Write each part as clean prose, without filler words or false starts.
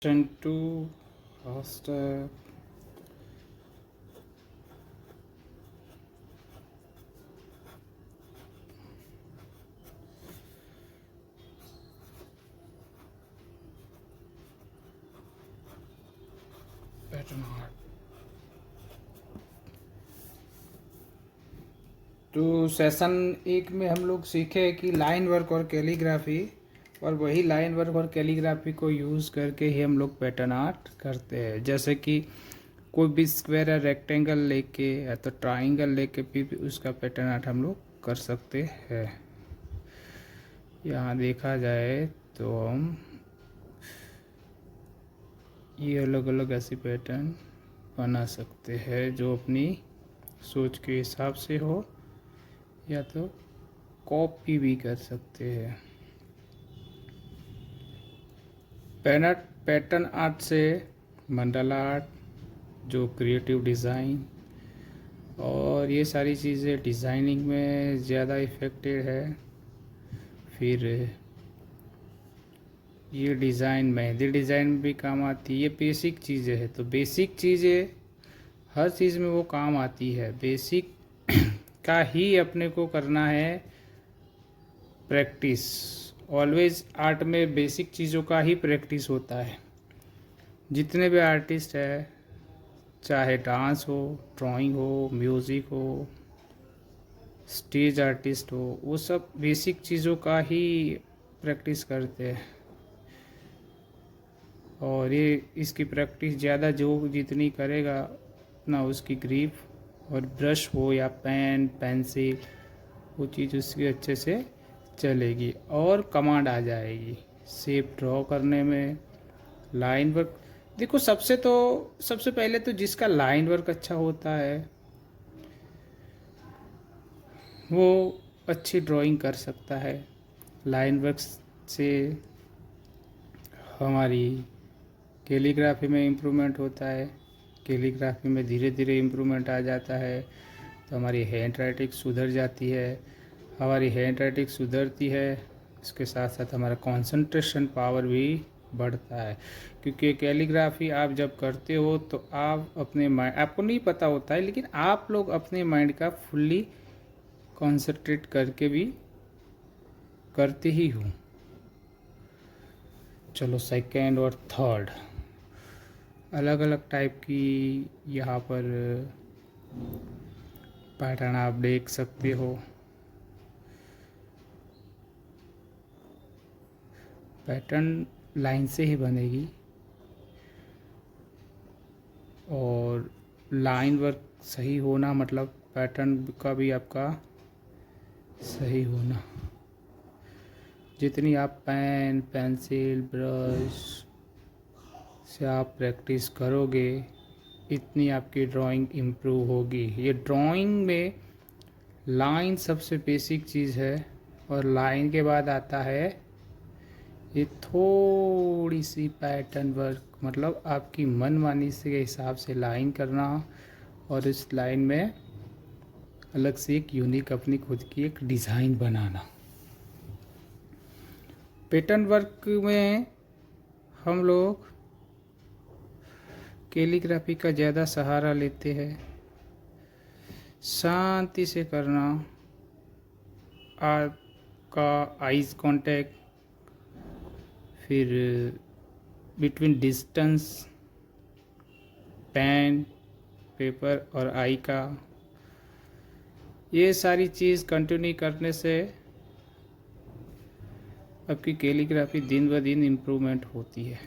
to hashtag pattern art. तो session 1 में हम लोग सीखे कि लाइन वर्क और कैलीग्राफी, और वही लाइन वर्क और कैलीग्राफी को यूज़ करके ही हम लोग पैटर्न आर्ट करते हैं। जैसे कि कोई भी स्क्वायर या रेक्टेंगल लेके या तो ट्राइंगल लेके भी उसका पैटर्न आर्ट हम लोग कर सकते हैं। यहाँ देखा जाए तो हम ये अलग अलग ऐसे पैटर्न बना सकते हैं जो अपनी सोच के हिसाब से हो, या तो कॉपी भी कर सकते हैं। पैटर्न आर्ट से मंडला आर्ट, जो क्रिएटिव डिज़ाइन और ये सारी चीज़ें डिज़ाइनिंग में ज़्यादा इफ़ेक्टिव है। फिर ये डिज़ाइन मेहंदी डिज़ाइन में भी काम आती है। ये बेसिक चीज़ें हैं, तो बेसिक चीज़ें हर चीज़ में वो काम आती है। बेसिक का ही अपने को करना है प्रैक्टिस। ऑलवेज आर्ट में बेसिक चीज़ों का ही प्रैक्टिस होता है। जितने भी आर्टिस्ट है, चाहे डांस हो, ड्राइंग हो, म्यूज़िक हो, स्टेज आर्टिस्ट हो, वो सब बेसिक चीज़ों का ही प्रैक्टिस करते हैं। और ये इसकी प्रैक्टिस ज़्यादा जो जितनी करेगा उतना उसकी ग्रिप और ब्रश हो या पेन पेंसिल, वो चीज़ उसकी अच्छे से चलेगी और कमांड आ जाएगी शेप ड्रॉ करने में। लाइन वर्क देखो, सबसे पहले तो जिसका लाइन वर्क अच्छा होता है वो अच्छी ड्राइंग कर सकता है। लाइन वर्क से हमारी कैलीग्राफी में इम्प्रूवमेंट होता है। कैलीग्राफी में धीरे धीरे इम्प्रूवमेंट आ जाता है, तो हमारी हैंड राइटिंग सुधर जाती है। हमारी हैंड राइटिंग सुधरती है, इसके साथ साथ हमारा कंसंट्रेशन पावर भी बढ़ता है। क्योंकि कैलीग्राफी आप जब करते हो तो आप अपने माइंड, आपको नहीं पता होता है लेकिन आप लोग अपने माइंड का फुल्ली कॉन्सेंट्रेट करके भी करते ही हो। चलो सेकेंड और थर्ड अलग अलग टाइप की यहाँ पर पैटर्न आप देख सकते हो। पैटर्न लाइन से ही बनेगी और लाइन वर्क सही होना मतलब पैटर्न का भी आपका सही होना। जितनी आप पेन पेंसिल ब्रश से आप प्रैक्टिस करोगे इतनी आपकी ड्राइंग इम्प्रूव होगी। ये ड्राइंग में लाइन सबसे बेसिक चीज़ है, और लाइन के बाद आता है ये थोड़ी सी पैटर्न वर्क, मतलब आपकी मनमानी से के हिसाब से लाइन करना और इस लाइन में अलग से एक यूनिक अपनी खुद की एक डिज़ाइन बनाना। पैटर्न वर्क में हम लोग कैलीग्राफी का ज़्यादा सहारा लेते हैं। शांति से करना, आपका आइज़ कांटेक्ट, फिर बिटवीन डिस्टेंस पेन पेपर और आई का, ये सारी चीज़ कंटिन्यू करने से आपकी कैलीग्राफी दिन ब दिन इम्प्रूवमेंट होती है।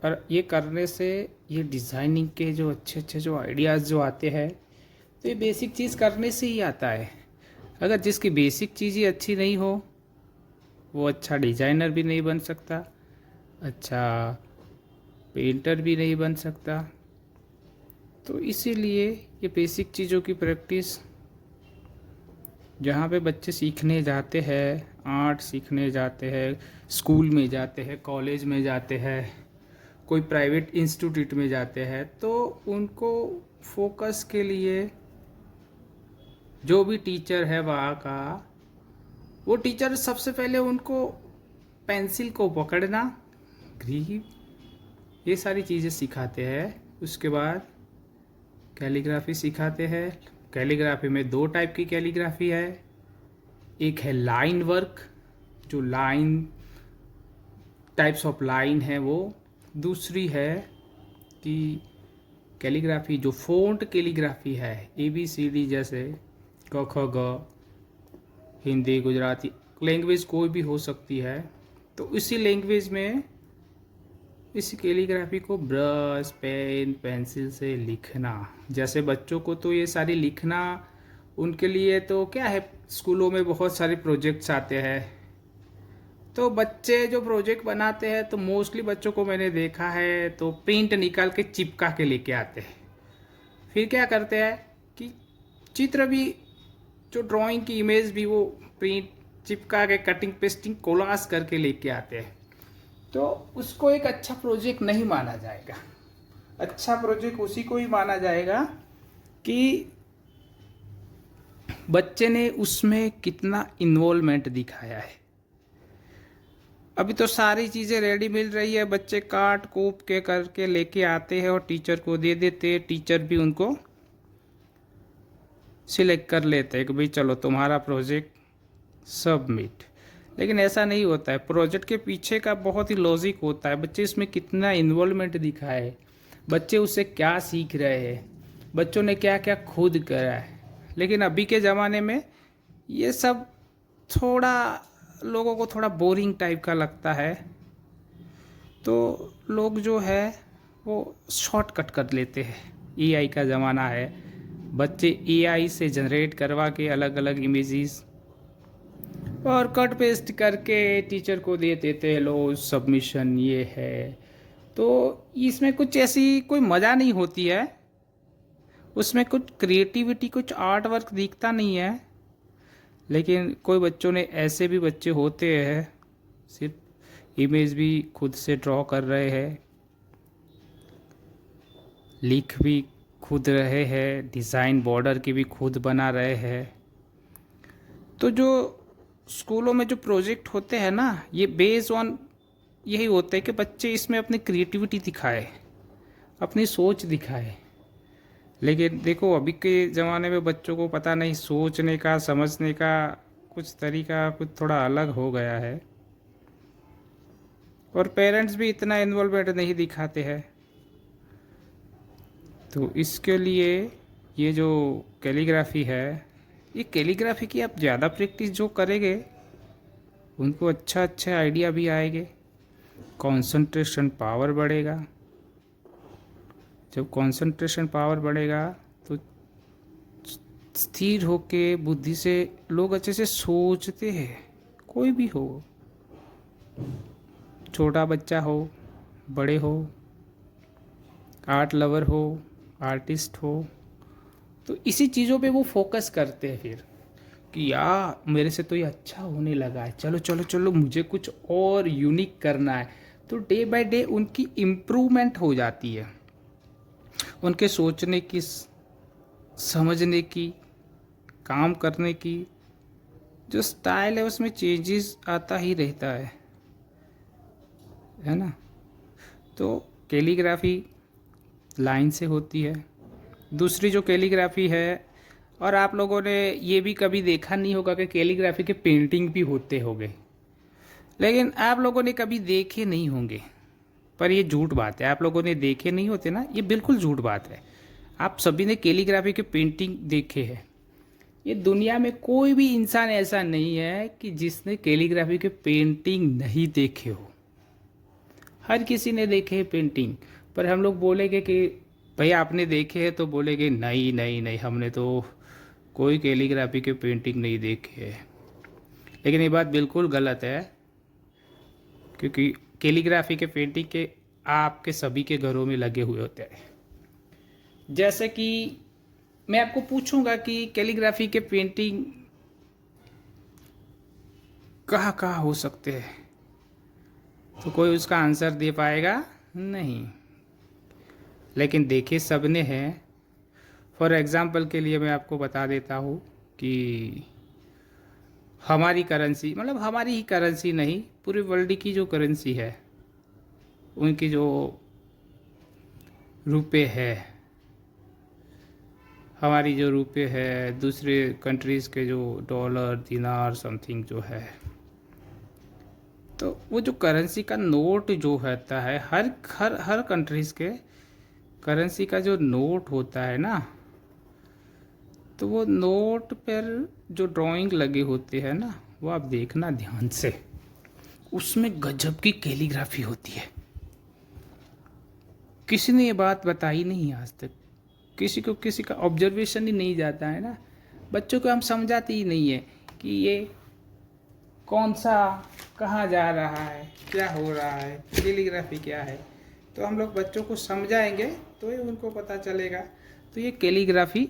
और ये करने से ये डिज़ाइनिंग के जो अच्छे जो आइडियाज़ जो आते हैं, तो ये बेसिक चीज़ करने से ही आता है। अगर जिसकी बेसिक चीज़ ही अच्छी नहीं हो वो अच्छा डिज़ाइनर भी नहीं बन सकता, अच्छा पेंटर भी नहीं बन सकता। तो इसीलिए ये बेसिक चीज़ों की प्रैक्टिस, जहाँ पे बच्चे सीखने जाते हैं, आर्ट सीखने जाते हैं, स्कूल में जाते हैं, कॉलेज में जाते हैं, कोई प्राइवेट इंस्टीट्यूट में जाते हैं, तो उनको फोकस के लिए जो भी टीचर है वहाँ का, वो टीचर सबसे पहले उनको पेंसिल को पकड़ना, ग्रीव, ये सारी चीज़ें सिखाते हैं। उसके बाद कैलीग्राफी सिखाते हैं। कैलीग्राफी में 2 टाइप की कैलीग्राफी है। एक है लाइन वर्क, जो लाइन टाइप्स ऑफ लाइन है वो। दूसरी है कि कैलीग्राफी जो फ़ॉन्ट कैलीग्राफी है, ABCD जैसे क ख ग, हिंदी, गुजराती, लैंग्वेज कोई भी हो सकती है। तो इसी लैंग्वेज में इस कैलीग्राफी को ब्रश, पेन, पेंसिल से लिखना। जैसे बच्चों को तो ये सारी लिखना, उनके लिए तो क्या है, स्कूलों में बहुत सारे प्रोजेक्ट्स आते हैं। तो बच्चे जो प्रोजेक्ट बनाते हैं तो मोस्टली बच्चों को मैंने देखा है तो प्रिंट निकाल के चिपका के लेके आते हैं। फिर क्या करते हैं कि चित्र भी, जो ड्राइंग की इमेज भी वो प्रिंट चिपका के कटिंग पेस्टिंग कोलाज करके लेके आते हैं। तो उसको एक अच्छा प्रोजेक्ट नहीं माना जाएगा। अच्छा प्रोजेक्ट उसी को ही माना जाएगा कि बच्चे ने उसमें कितना इन्वॉल्वमेंट दिखाया है। अभी तो सारी चीज़ें रेडी मिल रही है, बच्चे काट कूप के करके लेके आते हैं और टीचर को दे देते हैं। टीचर भी उनको सिलेक्ट कर लेते हैं कि भाई चलो तुम्हारा प्रोजेक्ट सबमिट। लेकिन ऐसा नहीं होता है। प्रोजेक्ट के पीछे का बहुत ही लॉजिक होता है। बच्चे इसमें कितना इन्वॉल्वमेंट दिखाए, बच्चे उससे क्या सीख रहे हैं, बच्चों ने क्या क्या खुद करा है। लेकिन अभी के ज़माने में ये सब थोड़ा लोगों को थोड़ा बोरिंग टाइप का लगता है। तो लोग जो है वो शॉर्टकट कर लेते हैं। AI का ज़माना है, बच्चे AI से जनरेट करवा के अलग अलग इमेजेस और कट पेस्ट करके टीचर को दे देते हैं, लो सबमिशन ये है। तो इसमें कुछ ऐसी कोई मज़ा नहीं होती है, उसमें कुछ क्रिएटिविटी, कुछ आर्ट वर्क दिखता नहीं है। लेकिन कोई बच्चों ने, ऐसे भी बच्चे होते हैं सिर्फ इमेज भी खुद से ड्रॉ कर रहे हैं, लिख भी खुद रहे हैं, डिज़ाइन बॉर्डर की भी खुद बना रहे हैं। तो जो स्कूलों में जो प्रोजेक्ट होते हैं ना, ये बेस्ड ऑन यही होता है कि बच्चे इसमें अपनी क्रिएटिविटी दिखाए, अपनी सोच दिखाए। लेकिन देखो अभी के ज़माने में बच्चों को पता नहीं, सोचने का, समझने का कुछ तरीका कुछ थोड़ा अलग हो गया है। और पेरेंट्स भी इतना इन्वॉल्वमेंट नहीं दिखाते हैं। तो इसके लिए ये जो कैलीग्राफी है, ये कैलीग्राफी की आप ज़्यादा प्रैक्टिस जो करेंगे उनको अच्छा अच्छा आइडिया भी आएंगे, कंसंट्रेशन पावर बढ़ेगा। जब कंसंट्रेशन पावर बढ़ेगा तो स्थिर होके बुद्धि से लोग अच्छे से सोचते हैं। कोई भी हो, छोटा बच्चा हो, बड़े हो, आर्ट लवर हो, आर्टिस्ट हो, तो इसी चीज़ों पे वो फोकस करते हैं फिर कि यार मेरे से तो ये अच्छा होने लगा है, चलो चलो चलो मुझे कुछ और यूनिक करना है। तो डे बाय डे उनकी इम्प्रूवमेंट हो जाती है, उनके सोचने की, समझने की, काम करने की जो स्टाइल है उसमें चेंजेस आता ही रहता है ना। तो कैलीग्राफी लाइन से होती है। दूसरी जो कैलीग्राफी है, और आप लोगों ने ये भी कभी देखा नहीं होगा कि कैलीग्राफी के पेंटिंग भी होते होंगे, लेकिन आप लोगों ने कभी देखे नहीं होंगे। पर ये झूठ बात है, आप लोगों ने देखे नहीं होते ना, ये बिल्कुल झूठ बात है। आप सभी ने कैलीग्राफी के पेंटिंग देखे हैं। ये दुनिया में कोई भी इंसान ऐसा नहीं है कि जिसने कैलीग्राफी के पेंटिंग नहीं देखे हो। हर किसी ने देखे है पेंटिंग। पर हम लोग बोलेंगे कि भैया आपने देखे हैं, तो बोलेंगे नहीं नहीं नहीं, हमने तो कोई कैलीग्राफी के पेंटिंग नहीं देखे है। लेकिन ये बात बिल्कुल गलत है, क्योंकि कैलीग्राफी के पेंटिंग के आपके सभी के घरों में लगे हुए होते हैं। जैसे कि मैं आपको पूछूंगा कि कैलीग्राफी के पेंटिंग कहाँ कहाँ हो सकते हैं, तो कोई उसका आंसर दे पाएगा नहीं। लेकिन देखे सब ने हैं। फॉर एग्ज़ाम्पल के लिए मैं आपको बता देता हूँ कि हमारी करेंसी, मतलब हमारी ही करेंसी नहीं, पूरे वर्ल्ड की जो करेंसी है उनकी जो रुपए है, हमारी जो रुपए है, दूसरे कंट्रीज़ के जो डॉलर दिनार समथिंग जो है, तो वो जो करेंसी का नोट जो होता है, हर हर हर कंट्रीज़ के करेंसी का जो नोट होता है ना, तो वो नोट पर जो ड्राइंग लगे होते हैं ना, वो आप देखना ध्यान से, उसमें गजब की कैलीग्राफी होती है। किसी ने ये बात बताई नहीं आज तक, किसी को किसी का ऑब्जर्वेशन ही नहीं जाता है ना। बच्चों को हम समझाते ही नहीं है कि ये कौन सा कहाँ जा रहा है, क्या हो रहा है, कैलीग्राफी क्या है। तो हम लोग बच्चों को समझाएंगे तो ही उनको पता चलेगा। तो ये कैलीग्राफी,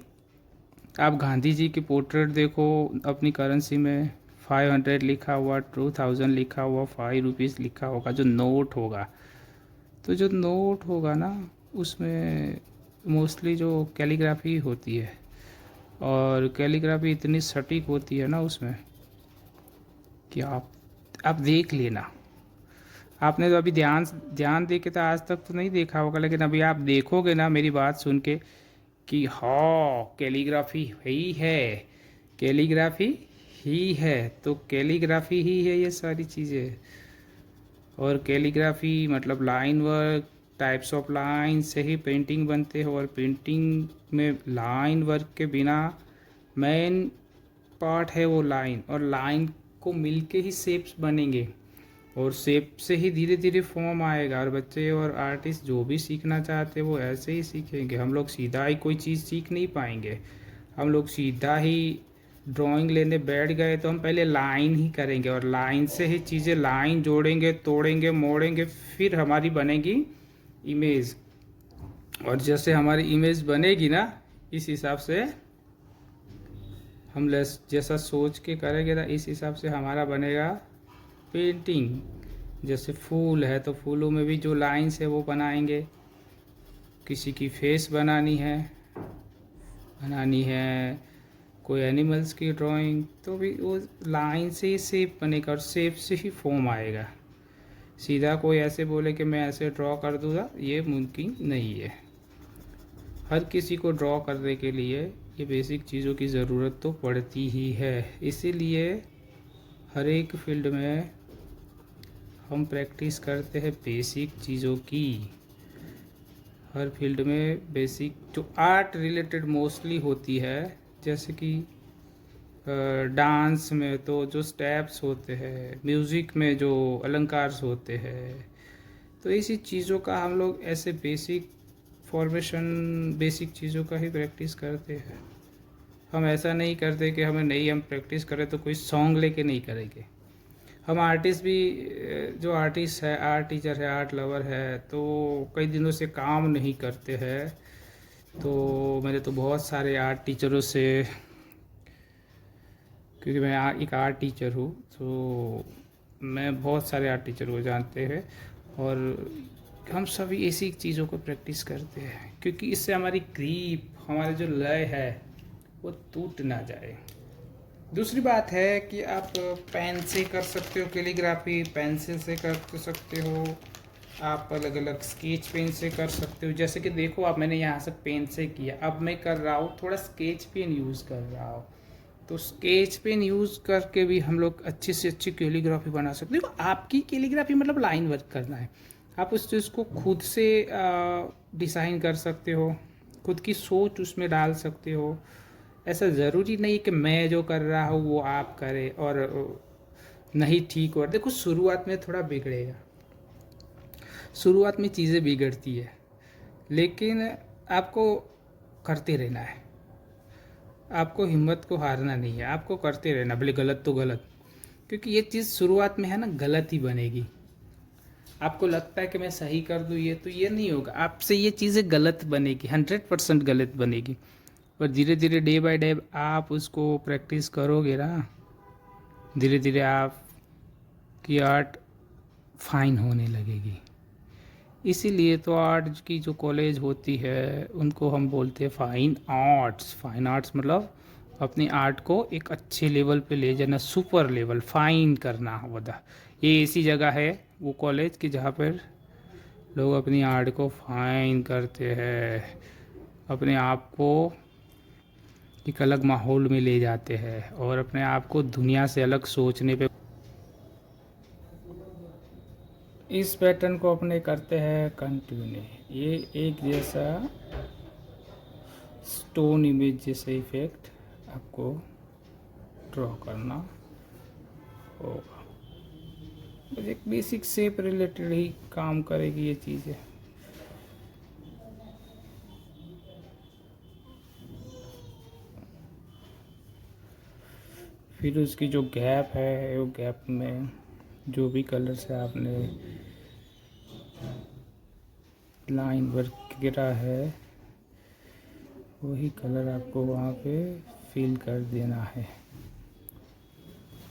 आप गांधी जी की पोर्ट्रेट देखो, अपनी करेंसी में 500 लिखा हुआ, 2000 लिखा हुआ, 5 रुपीज़ लिखा होगा, जो नोट होगा। तो जो नोट होगा ना, उसमें मोस्टली जो कैलीग्राफी होती है, और कैलीग्राफी इतनी सटीक होती है ना उसमें कि आप देख लेना। आपने तो अभी ध्यान दे के तो आज तक तो नहीं देखा होगा, लेकिन अभी आप देखोगे ना मेरी बात सुन के कि हाँ कैलीग्राफी ही है, कैलीग्राफी ही है। तो कैलीग्राफी ही है ये सारी चीज़ें। और कैलीग्राफी मतलब line work, types of line से ही पेंटिंग बनते हो, और पेंटिंग में लाइन वर्क के बिना मेन पार्ट है वो लाइन, और लाइन को मिलके ही शेप्स बनेंगे, और शेप से ही धीरे धीरे फॉर्म आएगा। और बच्चे और आर्टिस्ट जो भी सीखना चाहते हैं वो ऐसे ही सीखेंगे। हम लोग सीधा ही कोई चीज़ सीख नहीं पाएंगे। हम लोग सीधा ही ड्राइंग लेने बैठ गए तो हम पहले लाइन ही करेंगे, और लाइन से ही चीज़ें लाइन जोड़ेंगे, तोड़ेंगे, मोड़ेंगे, फिर हमारी बनेगी इमेज। और जैसे हमारी इमेज बनेगी ना, इस हिसाब से हम जैसा सोच के करेंगे ना, इस हिसाब से हमारा बनेगा पेंटिंग। जैसे फूल है तो फूलों में भी जो लाइन्स है वो बनाएंगे। किसी की फेस बनानी है, कोई एनिमल्स की ड्राइंग, तो भी वो लाइन से ही शेप बनेगा, और शेप से ही फॉर्म आएगा। सीधा कोई ऐसे बोले कि मैं ऐसे ड्रॉ कर दूँगा, ये मुमकिन नहीं है। हर किसी को ड्रॉ करने के लिए ये बेसिक चीज़ों की ज़रूरत तो पड़ती ही है। इसीलिए हर एक फील्ड में हम प्रैक्टिस करते हैं बेसिक चीज़ों की। हर फील्ड में बेसिक जो आर्ट रिलेटेड मोस्टली होती है, जैसे कि डांस में तो जो स्टेप्स होते हैं, म्यूज़िक में जो अलंकार होते हैं, तो इसी चीज़ों का हम लोग ऐसे बेसिक फॉर्मेशन, बेसिक चीज़ों का ही प्रैक्टिस करते हैं। हम ऐसा नहीं करते कि हमें नहीं, हम प्रैक्टिस करें तो कोई सॉन्ग लेके नहीं करेंगे। हम आर्टिस्ट भी, जो आर्टिस्ट है, आर्ट टीचर है, आर्ट लवर है, तो कई दिनों से काम नहीं करते हैं। तो मैंने तो बहुत सारे आर्ट टीचरों से, क्योंकि मैं एक आर्ट टीचर हूँ, तो मैं बहुत सारे आर्ट टीचर को जानते हैं, और हम सभी ऐसी चीज़ों को प्रैक्टिस करते हैं, क्योंकि इससे हमारी ग्रीप, हमारा जो लय है वो टूट ना जाए। दूसरी बात है कि आप पेन से कर सकते हो कैलीग्राफी, पेंसिल से कर सकते हो, आप अलग अलग स्केच पेन से कर सकते हो। जैसे कि देखो आप, मैंने यहाँ से पेन से किया, अब मैं कर रहा हूँ थोड़ा स्केच पेन यूज़ कर रहा हूँ। तो स्केच पेन यूज़ करके भी हम लोग अच्छी से अच्छी कैलीग्राफी बना सकते हो। देखो आपकी कैलीग्राफी मतलब लाइन वर्क करना है, आप उस चीज़ को खुद से डिज़ाइन कर सकते हो, खुद की सोच उसमें डाल सकते हो। ऐसा ज़रूरी नहीं कि मैं जो कर रहा हूँ वो आप करें और नहीं ठीक हो। देखो शुरुआत में थोड़ा बिगड़ेगा, शुरुआत में चीज़ें बिगड़ती है, लेकिन आपको करते रहना है, आपको हिम्मत को हारना नहीं है, आपको करते रहना, भले गलत तो गलत, क्योंकि ये चीज़ शुरुआत में है ना गलत ही बनेगी। आपको लगता है कि मैं सही कर दूँ ये, तो ये नहीं होगा, आपसे ये चीज़ें गलत बनेगी, 100% गलत बनेगी। और धीरे धीरे डे बाय डे आप उसको प्रैक्टिस करोगे ना, धीरे धीरे आप की आर्ट फाइन होने लगेगी। इसीलिए तो आर्ट की जो कॉलेज होती है उनको हम बोलते हैं फाइन आर्ट्स। फाइन आर्ट्स मतलब अपनी आर्ट को एक अच्छे लेवल पे ले जाना, सुपर लेवल, फाइन करना। वदा ये ऐसी जगह है वो कॉलेज कि जहाँ पर लोग अपनी आर्ट को फाइन करते हैं, अपने आप को एक अलग माहौल में ले जाते हैं और अपने आप को दुनिया से अलग सोचने पे इस पैटर्न को अपने करते हैं कंटिन्यू। ये एक जैसा स्टोन इमेज जैसा इफेक्ट आपको ड्रॉ करना होगा। बस एक बेसिक शेप रिलेटेड ही काम करेगी ये चीज़ें। फिर उसकी जो गैप है, वो गैप में जो भी कलर से आपने लाइन वर्क गिरा है, वही कलर आपको वहाँ पे फिल कर देना है।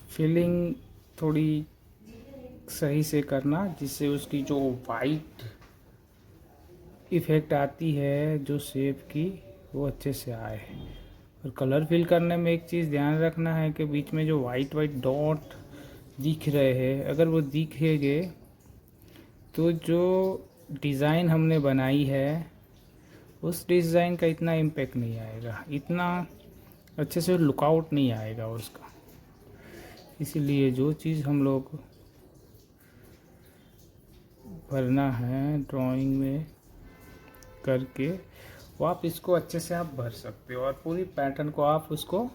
फिलिंग थोड़ी सही से करना, जिससे उसकी जो वाइट इफ़ेक्ट आती है जो शेप की, वो अच्छे से आए। और कलर फिल करने में एक चीज़ ध्यान रखना है कि बीच में जो वाइट वाइट डॉट दिख रहे हैं, अगर वो दिखेंगे तो जो डिज़ाइन हमने बनाई है उस डिज़ाइन का इतना इम्पेक्ट नहीं आएगा, इतना अच्छे से लुकआउट नहीं आएगा उसका। इसीलिए जो चीज़ हम लोग भरना है ड्राइंग में करके, वो आप इसको अच्छे से आप भर सकते हो और पूरी पैटर्न को आप उसको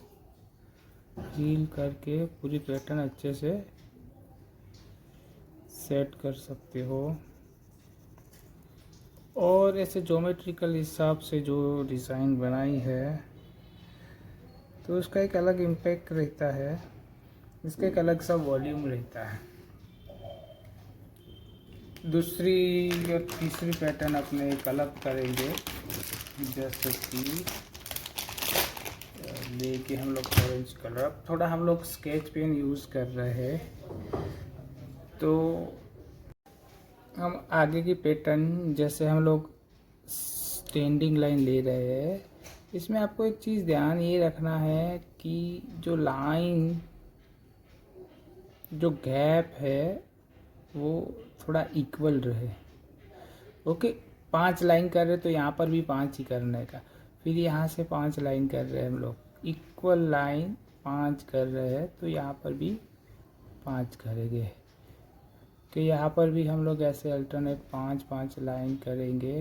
फील करके पूरी पैटर्न अच्छे से सेट कर सकते हो। और ऐसे ज्योमेट्रिकल हिसाब से जो डिज़ाइन बनाई है तो उसका एक अलग इम्पैक्ट रहता है, इसका एक अलग सा वॉल्यूम रहता है। दूसरी और तीसरी पैटर्न अपने एक अलग करेंगे, जैसे कि लेके हम लोग ऑरेंज कलर, अब थोड़ा हम लोग स्केच पेन यूज़ कर रहे हैं। तो हम आगे की पैटर्न, जैसे हम लोग स्टैंडिंग लाइन ले रहे हैं, इसमें आपको एक चीज़ ध्यान ये रखना है कि जो लाइन, जो गैप है वो थोड़ा इक्वल रहे। ओके, 5 लाइन कर रहे तो यहाँ पर भी 5 ही करने का। फिर यहाँ से 5 लाइन कर रहे हैं हम लोग, इक्वल लाइन 5 कर रहे हैं तो यहाँ पर भी 5 करेंगे। कि यहाँ पर भी हम लोग ऐसे अल्टरनेट 5-5 लाइन करेंगे।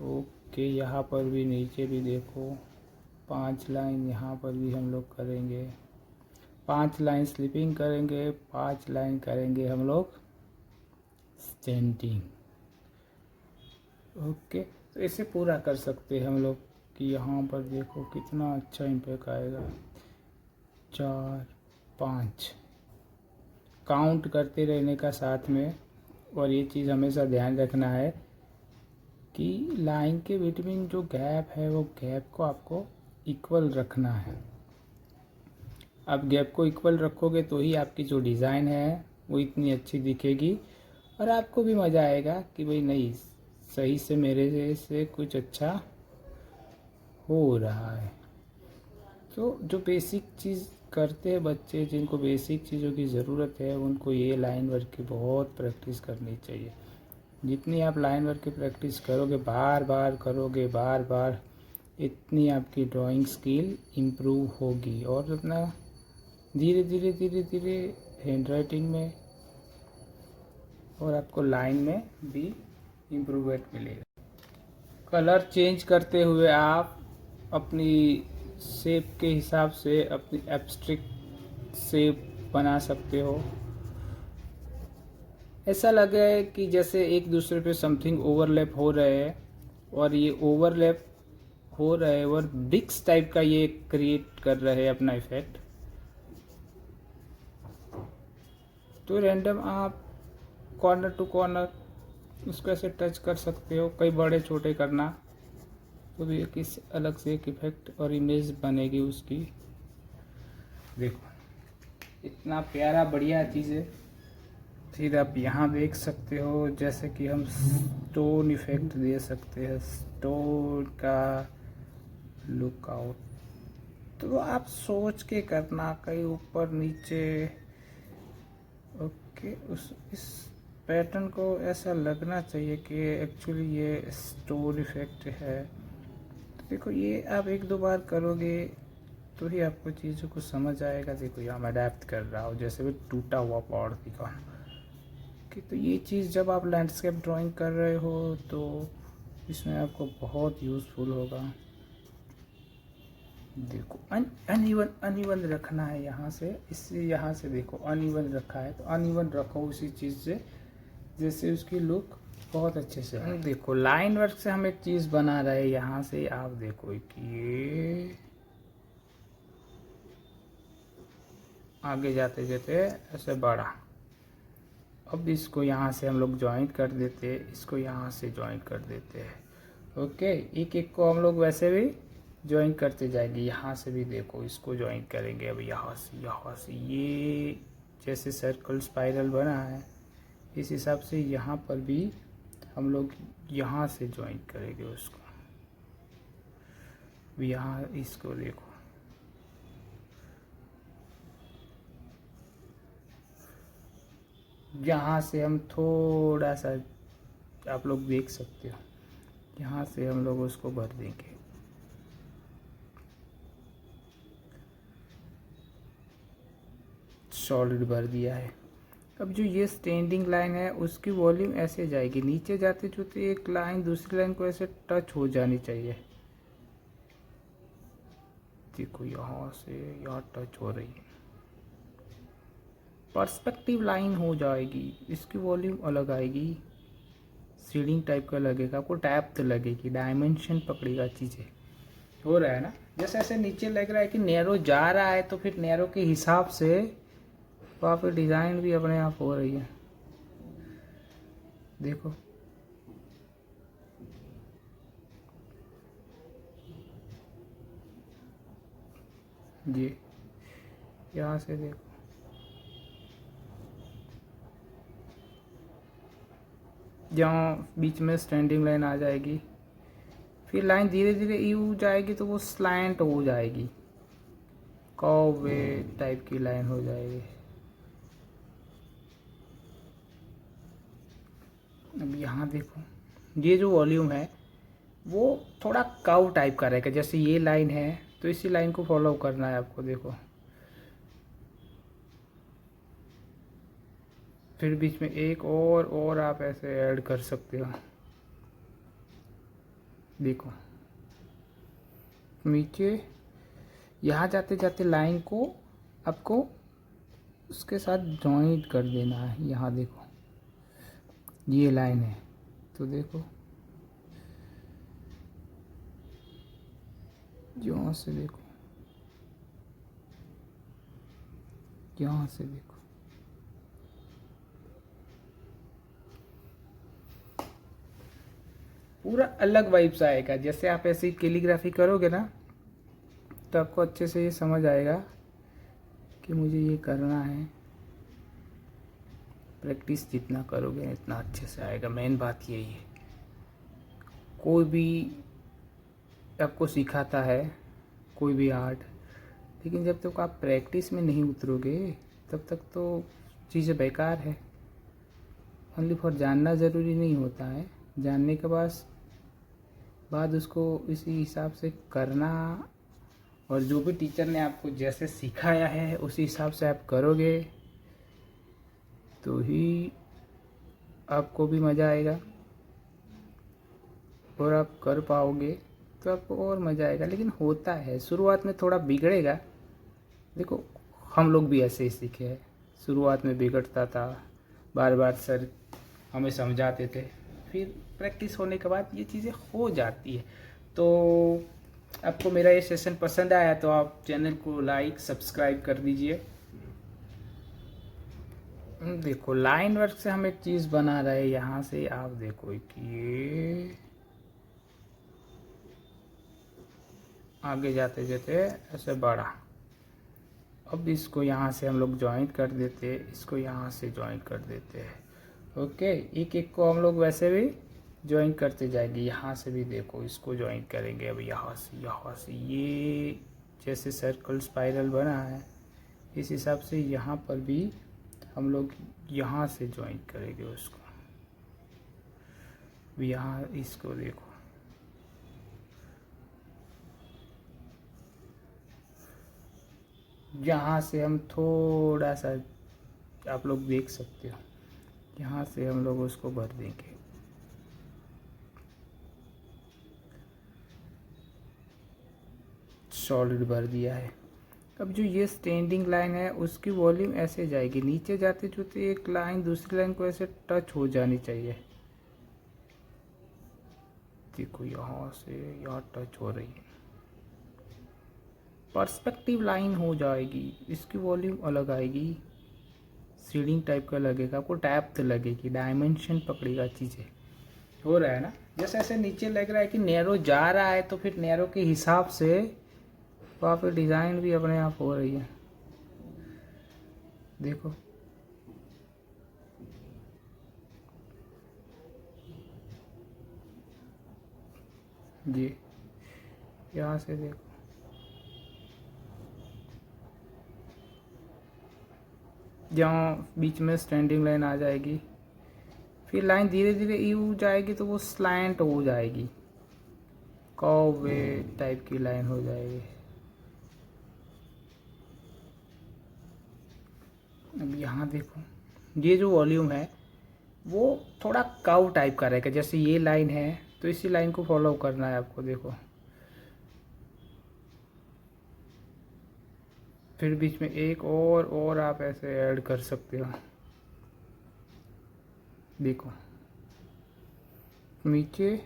ओके, यहाँ पर भी नीचे भी देखो 5 लाइन यहाँ पर भी हम लोग करेंगे, 5 लाइन स्लिपिंग करेंगे, 5 लाइन करेंगे हम लोग स्टैंडिंग। ओके, तो इसे पूरा कर सकते हैं हम लोग कि यहाँ पर देखो कितना अच्छा इम्पैक्ट आएगा। 4 5 काउंट करते रहने का साथ में। और ये चीज़ हमेशा ध्यान रखना है कि लाइन के बिटवीन जो गैप है वो गैप को आपको इक्वल रखना है। आप गैप को इक्वल रखोगे तो ही आपकी जो डिज़ाइन है वो इतनी अच्छी दिखेगी और आपको भी मज़ा आएगा कि भाई नहीं, सही से मेरे से कुछ अच्छा हो रहा है। तो जो बेसिक चीज़ करते हैं बच्चे, जिनको बेसिक चीज़ों की ज़रूरत है, उनको ये लाइन वर्क की बहुत प्रैक्टिस करनी चाहिए। जितनी आप लाइन वर्क की प्रैक्टिस करोगे, बार बार करोगे, बार बार, इतनी आपकी ड्राइंग स्किल इम्प्रूव होगी और अपना धीरे धीरे धीरे धीरे हैंड राइटिंग में और आपको लाइन में भी इम्प्रूवमेंट मिलेगा। कलर चेंज करते हुए आप अपनी शेप के हिसाब से अपनी एब्स्ट्रैक्ट शेप बना सकते हो। ऐसा लगे कि जैसे एक दूसरे पे समथिंग ओवरलैप हो रहे हैं और ये ओवरलैप हो रहे हैं और ब्रिक्स टाइप का ये क्रिएट कर रहे हैं अपना इफेक्ट। तो रैंडम आप कॉर्नर टू कॉर्नर उसको ऐसे टच कर सकते हो, कई बड़े छोटे करना तो भी एक इस अलग से एक इफेक्ट और इमेज बनेगी उसकी। देखो इतना प्यारा बढ़िया चीज़ है। फिर आप यहाँ देख सकते हो जैसे कि हम स्टोन इफेक्ट दे सकते हैं, स्टोन का लुकआउट। तो आप सोच के करना, कहीं ऊपर नीचे। ओके, उस इस पैटर्न को ऐसा लगना चाहिए कि एक्चुअली ये स्टोर इफेक्ट है। तो देखो ये आप एक दो बार करोगे तो ही आपको चीज़ों को समझ आएगा। देखो यहाँ मैं अडेप्ट कर रहा हूँ, जैसे भी टूटा हुआ पॉट दिखा कि तो ये चीज़ जब आप लैंडस्केप ड्राइंग कर रहे हो तो इसमें आपको बहुत यूज़फुल होगा। देखो अनइवन रखना है यहाँ से, इससे यहाँ से देखो अनइवन रखा है तो अनइवन रखो उसी चीज़ से, जैसे उसकी लुक बहुत अच्छे से है। देखो लाइन वर्क से हम एक चीज़ बना रहे हैं यहाँ से, आप देखो कि ये आगे जाते जाते ऐसे बढ़ा। अब इसको यहाँ से हम लोग ज्वाइंट कर देते हैं, इसको यहाँ से ज्वाइंट कर देते हैं। ओके, एक एक को हम लोग वैसे भी ज्वाइन करते जाएंगे। यहाँ से भी देखो इसको ज्वाइन करेंगे। अब यहाँ से ये जैसे सर्कल स्पाइरल बना है इस हिसाब से यहाँ पर भी हम लोग यहाँ से ज्वाइन करेंगे उसको। यहाँ इसको देखो, यहाँ से हम थोड़ा सा आप लोग देख सकते हो, यहाँ से हम लोग उसको भर देंगे। सॉलिड भर दिया है। अब जो ये स्टैंडिंग लाइन है उसकी वॉल्यूम ऐसे जाएगी, नीचे जाते जाते एक लाइन दूसरी लाइन को ऐसे टच हो जानी चाहिए। देखो यहाँ से यहाँ टच हो रही है, पर्सपेक्टिव लाइन हो जाएगी, इसकी वॉल्यूम अलग आएगी, सीडिंग टाइप का लगेगा, आपको टैप लगेगी, डायमेंशन पकड़ेगा। चीज़ें हो रहा है ना, जैसे ऐसे नीचे लग रहा है कि नैरो जा रहा है तो फिर नैरो के हिसाब से वहाँ पे डिज़ाइन भी अपने आप हो रही है। देखो जी, यहाँ से देखो जहाँ बीच में स्टैंडिंग लाइन आ जाएगी, फिर लाइन धीरे धीरे यू जाएगी तो वो स्लैंट हो जाएगी, कर्व वे टाइप की लाइन हो जाएगी। अब यहाँ देखो ये जो वॉल्यूम है वो थोड़ा कर्व टाइप का रहेगा, जैसे ये लाइन है तो इसी लाइन को फॉलो करना है आपको। देखो फिर बीच में एक और आप ऐसे ऐड कर सकते हो। देखो नीचे यहाँ जाते जाते लाइन को आपको उसके साथ जॉइंट कर देना है। यहाँ देखो ये लाइन है तो देखो यहाँ से देखो, यहाँ से देखो, पूरा अलग वाइब्स आएगा। जैसे आप ऐसी कैलीग्राफी करोगे ना तो आपको अच्छे से ये समझ आएगा कि मुझे ये करना है। प्रैक्टिस जितना करोगे इतना अच्छे से आएगा, मेन बात यही है। कोई भी आपको सिखाता है कोई भी आर्ट, लेकिन जब तक आप प्रैक्टिस में नहीं उतरोगे तब तक तो चीज़ें बेकार है। ओनली फॉर जानना ज़रूरी नहीं होता है, जानने के बाद उसको इसी हिसाब से करना, और जो भी टीचर ने आपको जैसे सिखाया है उसी हिसाब से आप करोगे तो ही आपको भी मज़ा आएगा और आप कर पाओगे तो आपको और मज़ा आएगा। लेकिन होता है शुरुआत में थोड़ा बिगड़ेगा। देखो हम लोग भी ऐसे ही सीखे हैं, शुरुआत में बिगड़ता था, बार बार सर हमें समझाते थे, फिर प्रैक्टिस होने के बाद ये चीज़ें हो जाती है। तो आपको मेरा ये सेशन पसंद आया तो आप चैनल को लाइक सब्सक्राइब कर दीजिए। देखो लाइन वर्क से हम एक चीज़ बना रहे हैं यहाँ से, आप देखो कि ये आगे जाते जाते ऐसे बढ़ा। अब इसको यहाँ से हम लोग ज्वाइंट कर देते हैं, इसको यहाँ से ज्वाइंट कर देते हैं। ओके, एक एक को हम लोग वैसे भी ज्वाइन करते जाएंगे। यहाँ से भी देखो इसको ज्वाइन करेंगे। अब यहाँ से ये जैसे सर्कल स्पाइरल बना है इस हिसाब से यहाँ पर भी हम लोग यहाँ से ज्वाइन करेंगे उसको। यहाँ इसको देखो, यहाँ से हम थोड़ा सा, आप लोग देख सकते हो, यहाँ से हम लोग उसको भर देंगे। सॉलिड भर दिया है। अब जो ये स्टैंडिंग लाइन है उसकी वॉल्यूम ऐसे जाएगी, नीचे जाते जाते एक लाइन दूसरी लाइन को ऐसे टच हो जानी चाहिए। देखो यहाँ से यहाँ टच हो रही है, पर्सपेक्टिव लाइन हो जाएगी, इसकी वॉल्यूम अलग आएगी, सीडिंग टाइप का लगेगा, आपको डेप्थ लगेगी, डायमेंशन पकड़ेगा, चीज़ें हो रहा है ना। जैसे ऐसे नीचे लग रहा है कि नैरो जा रहा है, तो फिर नैरो के हिसाब से वहाँ पे डिज़ाइन भी अपने आप हो रही है। देखो जी, यहाँ से देखो, जहाँ बीच में स्टैंडिंग लाइन आ जाएगी, फिर लाइन धीरे धीरे यू जाएगी तो वो स्लैंट हो जाएगी, कर्व वे टाइप की लाइन हो जाएगी। अब यहाँ देखो, ये जो वॉल्यूम है वो थोड़ा कर्व टाइप का रहेगा, जैसे ये लाइन है तो इसी लाइन को फॉलो करना है आपको। देखो फिर बीच में एक और आप ऐसे ऐड कर सकते हो। देखो नीचे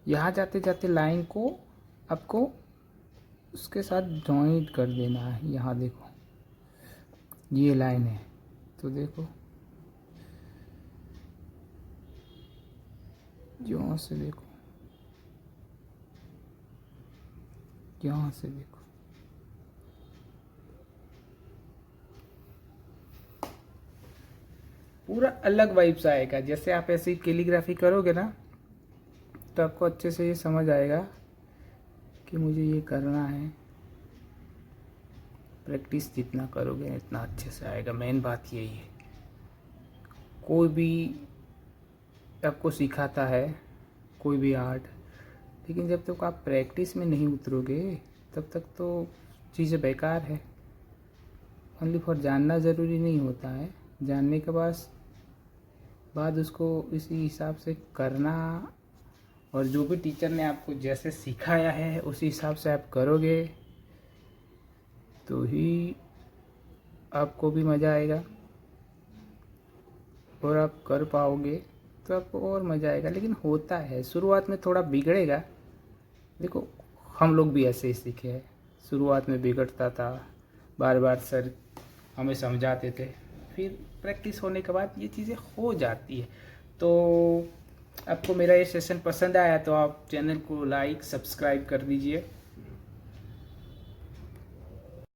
यहाँ जाते जाते लाइन को आपको उसके साथ जॉइंट कर देना है। यहाँ देखो ये लाइन है, तो देखो यहाँ से देखो, यहाँ से देखो, पूरा अलग वाइब्स आएगा। जैसे आप ऐसी कैलीग्राफी करोगे ना तो आपको अच्छे से ये समझ आएगा कि मुझे ये करना है। प्रैक्टिस जितना करोगे इतना अच्छे से आएगा, मेन बात यही है। कोई भी आपको सिखाता है, कोई भी आर्ट, लेकिन जब तक आप प्रैक्टिस में नहीं उतरोगे तब तक तो चीज़ें बेकार है। ओनली फॉर जानना ज़रूरी नहीं होता है, जानने के बाद उसको इसी हिसाब से करना, और जो भी टीचर ने आपको जैसे सिखाया है उसी हिसाब से आप करोगे तो ही आपको भी मज़ा आएगा और आप कर पाओगे तो आपको और मज़ा आएगा। लेकिन होता है शुरुआत में थोड़ा बिगड़ेगा। देखो हम लोग भी ऐसे ही सीखे हैं, शुरुआत में बिगड़ता था, बार बार सर हमें समझाते थे, फिर प्रैक्टिस होने के बाद ये चीज़ें हो जाती है। तो आपको मेरा ये सेशन पसंद आया तो आप चैनल को लाइक सब्सक्राइब कर दीजिए।